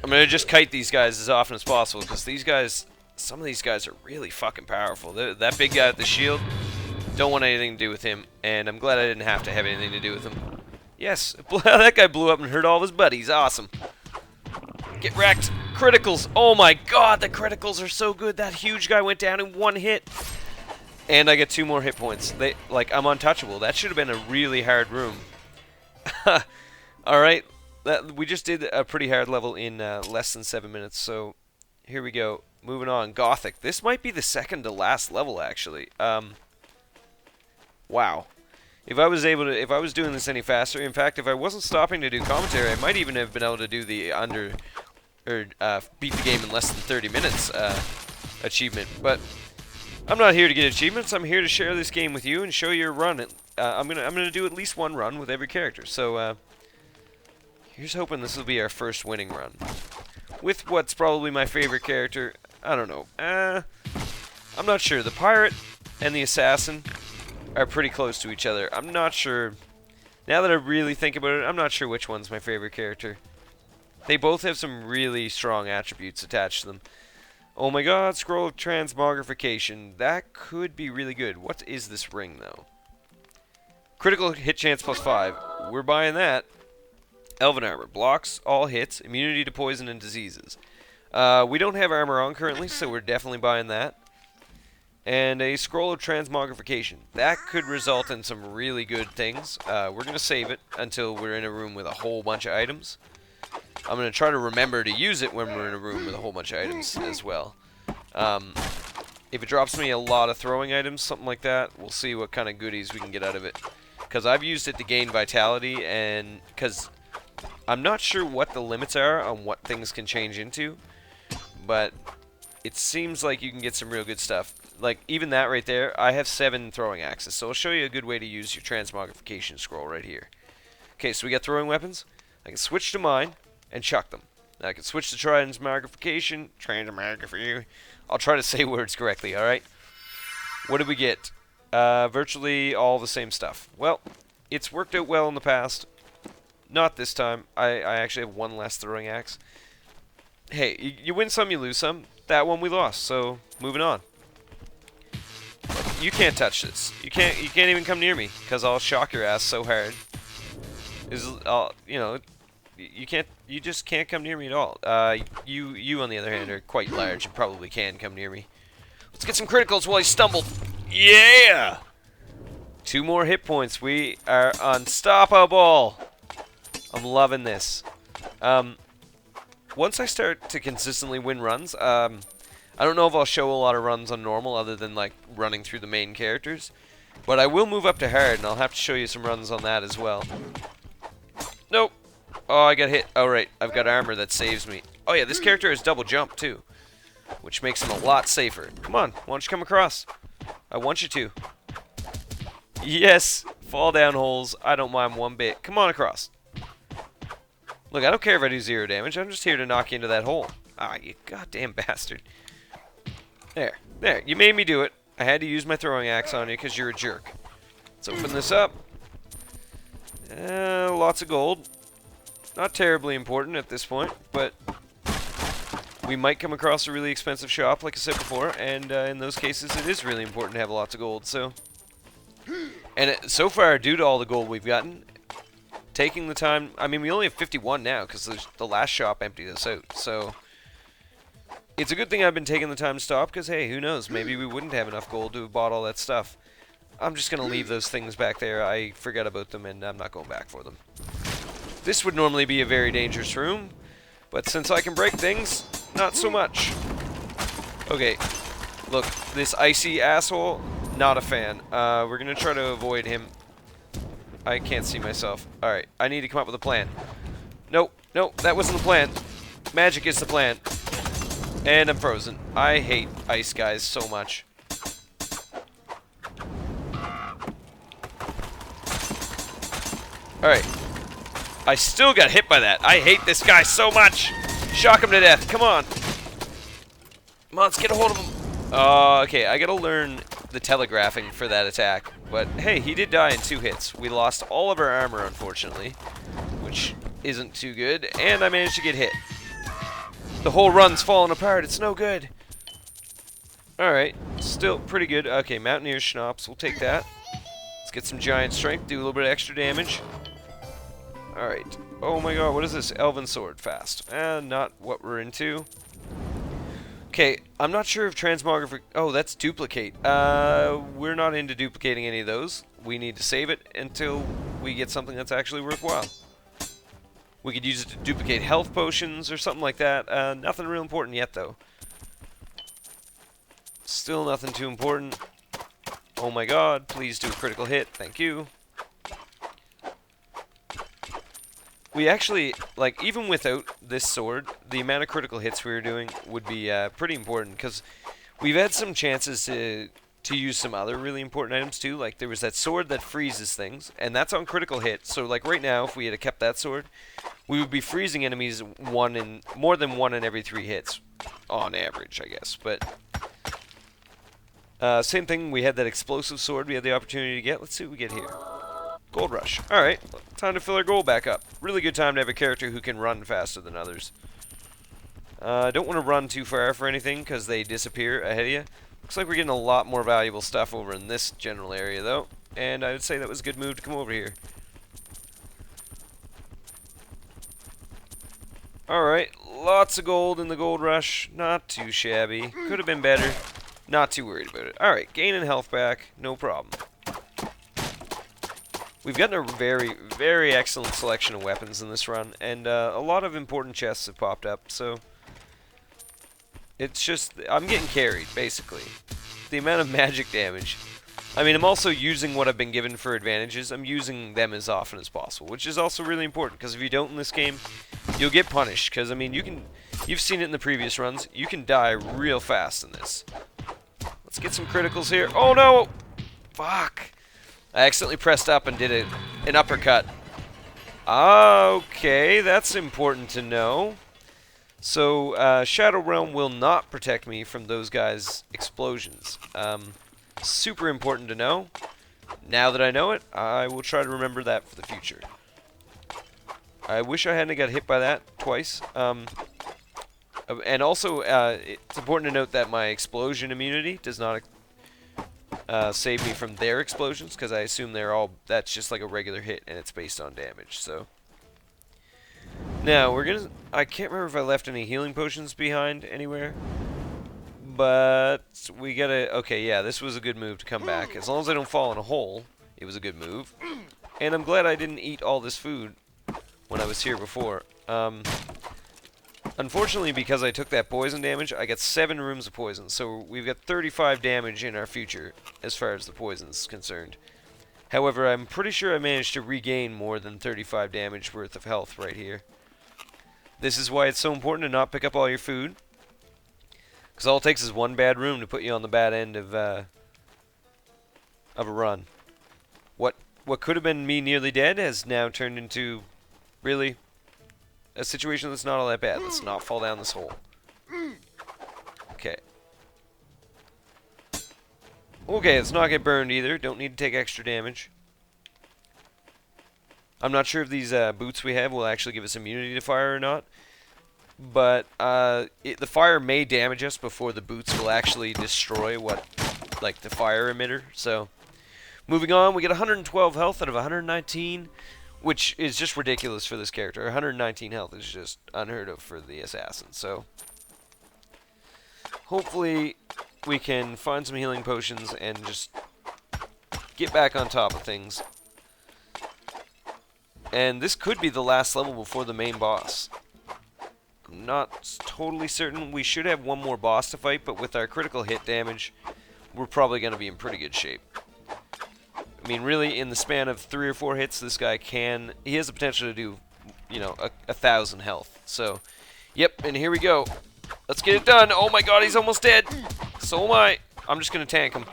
I'm gonna just kite these guys as often as possible because these guys. Some of these guys are really fucking powerful. That big guy with the shield, don't want anything to do with him, and I'm glad I didn't have to have anything to do with him. Yes, that guy blew up and hurt all of his buddies. Awesome. Get wrecked. Criticals. Oh my god, the criticals are so good. That huge guy went down in one hit. And I get 2 more hit points. I'm untouchable. That should have been a really hard room. Alright, we just did a pretty hard level in less than 7 minutes, so here we go. Moving on, Gothic. This might be the second to last level, actually. Wow. If I was doing this any faster, in fact, if I wasn't stopping to do commentary, I might even have been able to do the beat the game in less than 30 minutes achievement. But I'm not here to get achievements. I'm here to share this game with you and show you a run. I'm gonna do at least one run with every character. So here's hoping this will be our first winning run with what's probably my favorite character. I don't know. I'm not sure. The pirate and the assassin are pretty close to each other. I'm not sure. Now that I really think about it, I'm not sure which one's my favorite character. They both have some really strong attributes attached to them. Oh my god, Scroll of Transmogrification. That could be really good. What is this ring, though? Critical hit chance +5. We're buying that. Elven armor. Blocks all hits. Immunity to poison and diseases. We don't have armor on currently, so we're definitely buying that. And a Scroll of Transmogrification. That could result in some really good things. We're going to save it until we're in a room with a whole bunch of items. I'm going to try to remember to use it when we're in a room with a whole bunch of items as well. If it drops me a lot of throwing items, something like that, we'll see what kind of goodies we can get out of it. Because I've used it to gain vitality, and because I'm not sure what the limits are on what things can change into, but it seems like you can get some real good stuff. Like, even that right there, I have 7 throwing axes, so I'll show you a good way to use your transmogrification scroll right here. Okay, so we got throwing weapons. I can switch to mine and chuck them. Now I can switch to transmogrification. I'll try to say words correctly, alright? What did we get? Virtually all the same stuff. Well, it's worked out well in the past. Not this time. I actually have 1 less throwing axe. Hey, you win some, you lose some. That one we lost, so moving on. You can't touch this. You can't even come near me, because I'll shock your ass so hard. You know, you just can't come near me at all. You on the other hand are quite large and probably can come near me. Let's get some criticals while I stumble. Yeah! 2 more hit points. We are unstoppable. I'm loving this. Once I start to consistently win runs, I don't know if I'll show a lot of runs on normal other than like running through the main characters. But I will move up to hard, and I'll have to show you some runs on that as well. Nope. Oh, I got hit. Oh, right. I've got armor that saves me. Oh, yeah, this character has double jump, too. Which makes him a lot safer. Come on. Why don't you come across? I want you to. Yes, fall down holes. I don't mind one bit. Come on across. Look, I don't care if I do 0 damage. I'm just here to knock you into that hole. Ah, you goddamn bastard. There. There. You made me do it. I had to use my throwing axe on you because you're a jerk. Let's open this up. Lots of gold. Not terribly important at this point, but we might come across a really expensive shop, like I said before, and in those cases it is really important to have lots of gold, so... And so far, due to all the gold we've gotten, taking the time... I mean, we only have 51 now, because the last shop emptied us out, so... It's a good thing I've been taking the time to stop, because, hey, who knows, maybe we wouldn't have enough gold to have bought all that stuff. I'm just going to leave those things back there. I forgot about them, and I'm not going back for them. This would normally be a very dangerous room, but since I can break things, not so much. Okay, look, this icy asshole, not a fan. We're going to try to avoid him. I can't see myself. Alright, I need to come up with a plan. Nope, nope, that wasn't the plan. Magic is the plan. And I'm frozen. I hate ice guys so much. Alright. I still got hit by that. I hate this guy so much. Shock him to death. Come on. Come on, let's get a hold of him. Okay, I gotta learn the telegraphing for that attack. But hey, he did die in 2 hits. We lost all of our armor, unfortunately, which isn't too good. And I managed to get hit. The whole run's falling apart. It's no good. Alright, still pretty good. Okay, Mountaineer Schnapps. We'll take that. Let's get some giant strength. Do a little bit of extra damage. Alright. Oh my god, what is this? Elven Sword. Fast. Not what we're into. Okay, I'm not sure if transmography... Oh, that's duplicate. We're not into duplicating any of those. We need to save it until we get something that's actually worthwhile. We could use it to duplicate health potions or something like that. Nothing real important yet, though. Still nothing too important. Oh my god, please do a critical hit. Thank you. We actually, like, even without this sword, the amount of critical hits we were doing would be pretty important, because we've had some chances to use some other really important items too. Like, there was that sword that freezes things, and that's on critical hit. So, like, right now, if we had kept that sword, we would be freezing enemies more than 1 in every 3 hits, on average, I guess. But same thing, we had that explosive sword we had the opportunity to get. Let's see what we get here. Gold rush. Alright, time to fill our gold back up. Really good time to have a character who can run faster than others. Don't want to run too far for anything, because they disappear ahead of you. Looks like we're getting a lot more valuable stuff over in this general area, though. And I would say that was a good move to come over here. Alright, lots of gold in the gold rush. Not too shabby. Could have been better. Not too worried about it. Alright, gaining health back. No problem. We've gotten a very, very excellent selection of weapons in this run, and a lot of important chests have popped up, so it's just, I'm getting carried, basically. The amount of magic damage. I mean, I'm also using what I've been given for advantages. I'm using them as often as possible, which is also really important, because if you don't in this game, you'll get punished, because, I mean, you've seen it in the previous runs, you can die real fast in this. Let's get some criticals here. Oh, no! Fuck! I accidentally pressed up and did an uppercut. Okay, that's important to know. So, Shadow Realm will not protect me from those guys' explosions. Super important to know. Now that I know it, I will try to remember that for the future. I wish I hadn't got hit by that twice. And also, it's important to note that my explosion immunity does not save me from their explosions, because I assume that's just like a regular hit and it's based on damage. So now I can't remember if I left any healing potions behind anywhere, but we gotta, okay, yeah, this was a good move to come back. As long as I don't fall in a hole, it was a good move. And I'm glad I didn't eat all this food when I was here before. Unfortunately, because I took that poison damage, I got 7 rooms of poison, so we've got 35 damage in our future as far as the poison's concerned. However, I'm pretty sure I managed to regain more than 35 damage worth of health right here. This is why it's so important to not pick up all your food, because all it takes is one bad room to put you on the bad end of a run. What could have been me nearly dead has now turned into, really, a situation that's not all that bad. Let's not fall down this hole. Okay. Okay, let's not get burned either. Don't need to take extra damage. I'm not sure if these boots we have will actually give us immunity to fire or not. But the fire may damage us before the boots will actually destroy like the fire emitter. So, moving on, we get 112 health out of 119, which is just ridiculous for this character. 119 health is just unheard of for the assassin. So, hopefully we can find some healing potions and just get back on top of things. And this could be the last level before the main boss. I'm not totally certain. We should have one more boss to fight, but with our critical hit damage, we're probably going to be in pretty good shape. I mean, really, in the span of 3 or 4 hits, this guy he has the potential to do, you know, 1,000 health. So, yep, and here we go. Let's get it done. Oh my god, he's almost dead. So am I. I'm just going to tank him.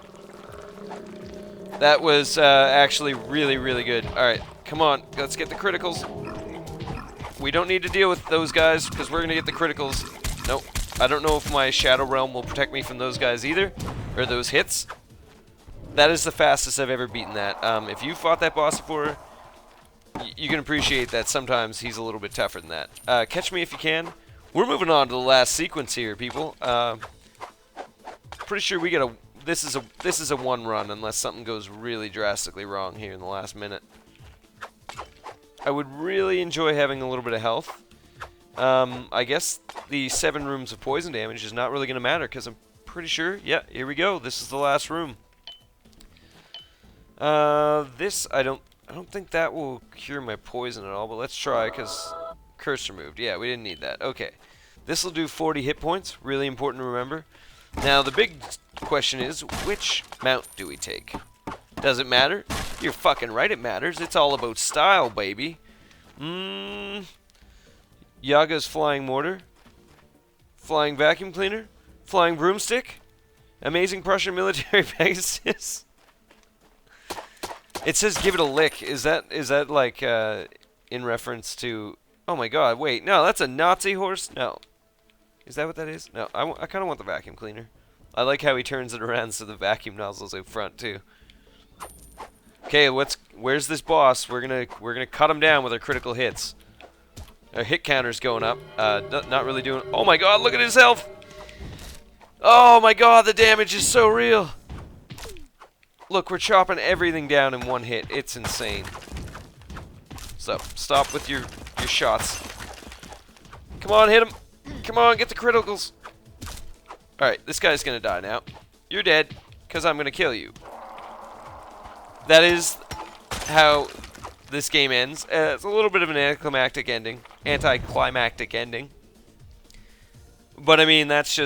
That was actually really, really good. Alright, come on. Let's get the criticals. We don't need to deal with those guys, because we're going to get the criticals. Nope. I don't know if my Shadow Realm will protect me from those guys either, or those hits. That is the fastest I've ever beaten that. If you fought that boss before, you can appreciate that sometimes he's a little bit tougher than that. Catch me if you can. We're moving on to the last sequence here, people. Pretty sure we get a... This is a one run unless something goes really drastically wrong here in the last minute. I would really enjoy having a little bit of health. I guess the 7 rooms of poison damage is not really going to matter because I'm pretty sure... Yeah, here we go. This is the last room. This, I don't think that will cure my poison at all, but let's try because curse removed. Yeah, we didn't need that. Okay. This will do 40 hit points. Really important to remember. Now, the big question is, which mount do we take? Does it matter? You're fucking right, it matters. It's all about style, baby. Yaga's flying mortar. Flying vacuum cleaner. Flying broomstick. Amazing Prussian military Pegasus. It says give it a lick. Is that like in reference to... Oh my god, wait. No, that's a Nazi horse? No. Is that what that is? No, I kind of want the vacuum cleaner. I like how he turns it around so the vacuum nozzle's out front too. Okay, where's this boss? We're gonna cut him down with our critical hits. Our hit counter's going up. Not really doing... Oh my god, look at his health! Oh my god, the damage is so real! Look, we're chopping everything down in one hit. It's insane. So, stop with your shots. Come on, hit him! Come on, get the criticals! Alright, this guy's gonna die now. You're dead, because I'm gonna kill you. That is how this game ends. It's a little bit of an anticlimactic ending. But I mean, that's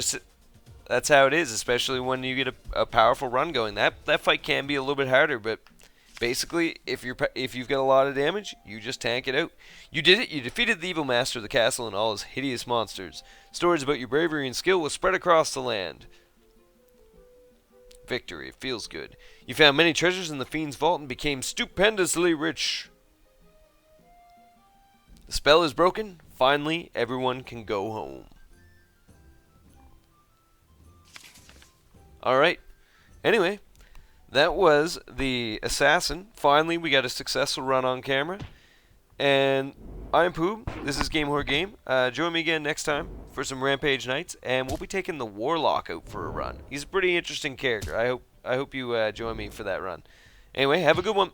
how it is, especially when you get a powerful run going. That fight can be a little bit harder, but basically, if you've got a lot of damage, you just tank it out. You did it. You defeated the evil master of the castle and all his hideous monsters. Stories about your bravery and skill will spread across the land. Victory. It feels good. You found many treasures in the fiend's vault and became stupendously rich. The spell is broken. Finally, everyone can go home. Alright. Anyway, that was the assassin. Finally, we got a successful run on camera. And I'm Pooh. This is Game Hoard Game. Join me again next time for some Rampage nights, and we'll be taking the Warlock out for a run. He's a pretty interesting character. I hope you join me for that run. Anyway, have a good one.